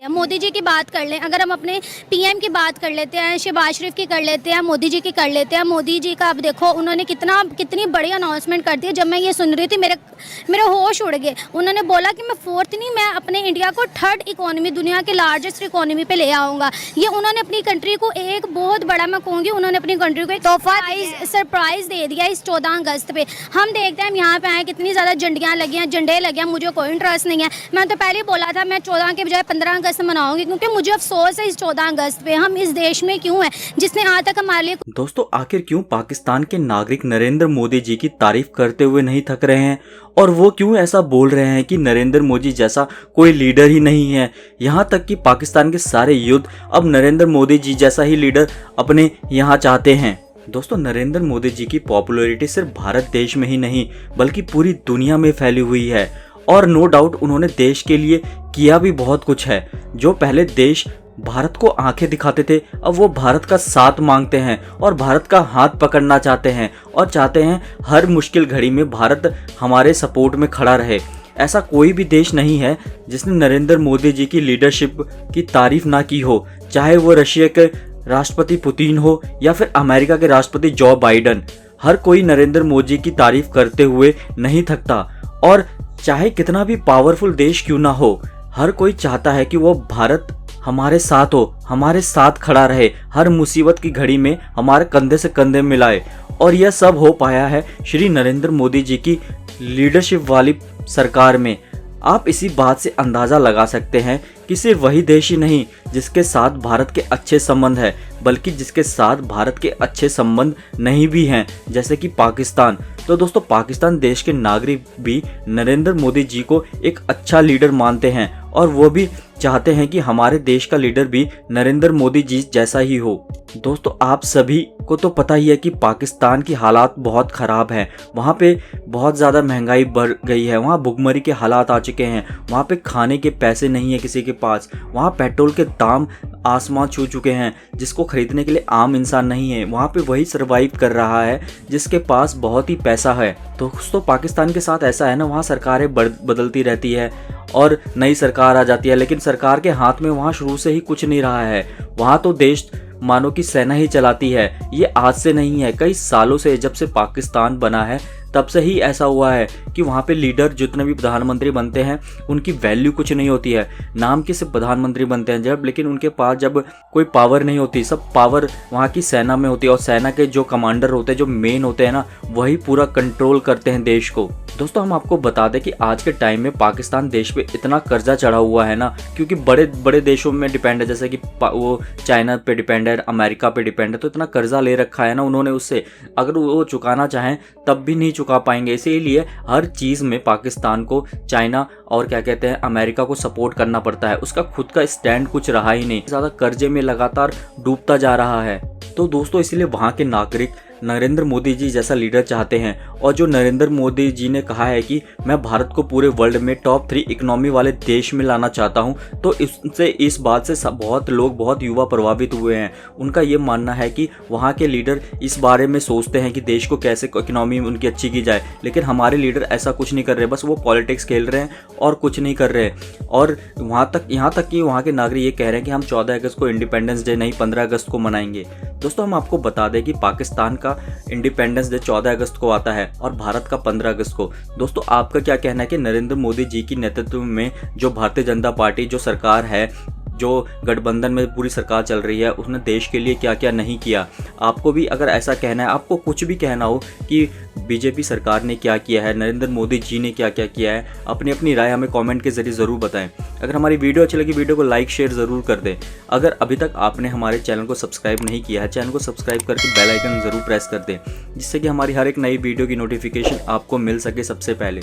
मोदी जी की बात कर लें, अगर हम अपने पीएम की बात कर लेते हैं, शहबाज शरीफ की कर लेते हैं, मोदी जी की कर लेते हैं। मोदी जी का अब देखो उन्होंने कितनी बड़ी अनाउंसमेंट कर दी है। जब मैं ये सुन रही थी मेरे होश उड़ गए। उन्होंने बोला कि मैं फोर्थ नहीं, मैं अपने इंडिया को थर्ड इकोनॉमी, दुनिया के लार्जेस्ट इकोनॉमी पे ले आऊँगा। ये उन्होंने अपनी कंट्री को एक बहुत बड़ा, मैं कहूँगी उन्होंने अपनी कंट्री को एक तोहफा सरप्राइज़ दे दिया इस 14 अगस्त पे। हम देखते हैं हम यहाँ पे आए, कितनी ज़्यादा झंडियाँ लगी हैं, झंडे लगे हैं। मुझे कोई इंटरेस्ट नहीं है। मैं तो पहले ही बोला था मैं 14 के बजाय 15 अगस्त मनाऊंगी, क्योंकि मुझे अफसोस है इस 14 अगस्त पे हम इस देश में क्यों हैं जिसने आज तक हमारे लिए। दोस्तों, आखिर क्यों पाकिस्तान के नागरिक नरेंद्र मोदी जी की तारीफ करते हुए नहीं थक रहे हैं, और वो क्यों ऐसा बोल रहे हैं कि नरेंद्र मोदी जैसा कोई लीडर ही नहीं है। यहाँ तक कि पाकिस्तान के सारे युद्ध अब नरेंद्र मोदी जी जैसा ही लीडर अपने यहाँ चाहते हैं। दोस्तों, नरेंद्र मोदी जी की पॉपुलैरिटी सिर्फ भारत देश में ही नहीं बल्कि पूरी दुनिया में फैली हुई है, और नो डाउट उन्होंने देश के लिए किया भी बहुत कुछ है। जो पहले देश भारत को आंखें दिखाते थे, अब वो भारत का साथ मांगते हैं और भारत का हाथ पकड़ना चाहते हैं, और चाहते हैं हर मुश्किल घड़ी में भारत हमारे सपोर्ट में खड़ा रहे। ऐसा कोई भी देश नहीं है जिसने नरेंद्र मोदी जी की लीडरशिप की तारीफ ना की हो, चाहे वो रशिया के राष्ट्रपति पुतिन हो या फिर अमेरिका के राष्ट्रपति जो बाइडन। हर कोई नरेंद्र मोदी की तारीफ करते हुए नहीं थकता, और चाहे कितना भी पावरफुल देश क्यों ना हो, हर कोई चाहता है कि वो भारत हमारे साथ हो, हमारे साथ खड़ा रहे, हर मुसीबत की घड़ी में हमारे कंधे से कंधे मिलाए। और यह सब हो पाया है श्री नरेंद्र मोदी जी की लीडरशिप वाली सरकार में। आप इसी बात से अंदाज़ा लगा सकते हैं कि सिर्फ वही देश ही नहीं जिसके साथ भारत के अच्छे संबंध है, बल्कि जिसके साथ भारत के अच्छे संबंध नहीं भी हैं, जैसे कि पाकिस्तान। तो दोस्तों, पाकिस्तान देश के नागरिक भी नरेंद्र मोदी जी को एक अच्छा लीडर मानते हैं, और वो भी चाहते हैं कि हमारे देश का लीडर भी नरेंद्र मोदी जी जैसा ही हो। दोस्तों, आप सभी को तो पता ही है कि पाकिस्तान की हालात बहुत ख़राब है। वहाँ पे बहुत ज़्यादा महंगाई बढ़ गई है, वहाँ भुखमरी के हालात आ चुके हैं, वहाँ पे खाने के पैसे नहीं है किसी के पास, वहाँ पेट्रोल के दाम आसमान छू चुके हैं, जिसको खरीदने के लिए आम इंसान नहीं है। वहाँ पे वही सरवाइव कर रहा है जिसके पास बहुत ही पैसा है। दोस्तों, पाकिस्तान के साथ ऐसा है ना, वहाँ सरकारें बदलती रहती है और नई सरकार आ जाती है, लेकिन सरकार के हाथ में वहाँ शुरू से ही कुछ नहीं रहा है। वहाँ तो देश मानो कि सेना ही चलाती है। ये आज से नहीं है, कई सालों से, जब से पाकिस्तान बना है तब से ही ऐसा हुआ है कि वहाँ पे लीडर जितने भी प्रधानमंत्री बनते हैं उनकी वैल्यू कुछ नहीं होती है। नाम के सिर्फ प्रधानमंत्री बनते हैं जब, लेकिन उनके पास जब कोई पावर नहीं होती, सब पावर वहाँ की सेना में होती है, और सेना के जो कमांडर होते हैं, जो मेन होते हैं ना, वही पूरा कंट्रोल करते हैं देश को। दोस्तों, हम आपको बता दें कि आज के टाइम में पाकिस्तान देश पे इतना कर्जा चढ़ा हुआ है ना, क्योंकि बड़े बड़े देशों में डिपेंड है, जैसे कि वो चाइना पे डिपेंड है, अमेरिका पे डिपेंड है, तो इतना कर्जा ले रखा है ना उन्होंने, उससे अगर वो चुकाना चाहें तब भी नहीं चुका पाएंगे। इसीलिए हर चीज़ में पाकिस्तान को चाइना और क्या कहते हैं अमेरिका को सपोर्ट करना पड़ता है। उसका खुद का स्टैंड कुछ रहा ही नहीं, ज़्यादा कर्जे में लगातार डूबता जा रहा है। तो दोस्तों, इसलिए वहाँ के नागरिक नरेंद्र मोदी जी जैसा लीडर चाहते हैं, और जो नरेंद्र मोदी जी ने कहा है कि मैं भारत को पूरे वर्ल्ड में टॉप 3 इकोनॉमी वाले देश में लाना चाहता हूं, तो इससे इस बात से बहुत लोग, बहुत युवा प्रभावित हुए हैं। उनका ये मानना है कि वहां के लीडर इस बारे में सोचते हैं कि देश को कैसे इकोनॉमी उनकी अच्छी की जाए, लेकिन हमारे लीडर ऐसा कुछ नहीं कर रहे, बस वो पॉलिटिक्स खेल रहे हैं और कुछ नहीं कर रहे। और यहाँ तक कि वहाँ के नागरिक ये कह रहे हैं कि हम 14 अगस्त को इंडिपेंडेंस डे नहीं 15 अगस्त को मनाएंगे। दोस्तों, हम आपको बता दें कि पाकिस्तान का इंडिपेंडेंस डे 14 अगस्त को आता है और भारत का 15 अगस्त को। दोस्तों, आपका क्या कहना है कि नरेंद्र मोदी जी की नेतृत्व में जो भारतीय जनता पार्टी जो सरकार है, जो गठबंधन में पूरी सरकार चल रही है, उसने देश के लिए क्या क्या नहीं किया? आपको भी अगर ऐसा कहना है, आपको कुछ भी कहना हो कि बीजेपी सरकार ने क्या किया है, नरेंद्र मोदी जी ने क्या क्या किया है, अपनी अपनी राय हमें कमेंट के जरिए ज़रूर बताएं। अगर हमारी वीडियो अच्छी लगी, वीडियो को लाइक शेयर ज़रूर कर दें। अगर अभी तक आपने हमारे चैनल को सब्सक्राइब नहीं किया है, चैनल को सब्सक्राइब करके बेल आइकन ज़रूर प्रेस कर दें, जिससे कि हमारी हर एक नई वीडियो की नोटिफिकेशन आपको मिल सके सबसे पहले।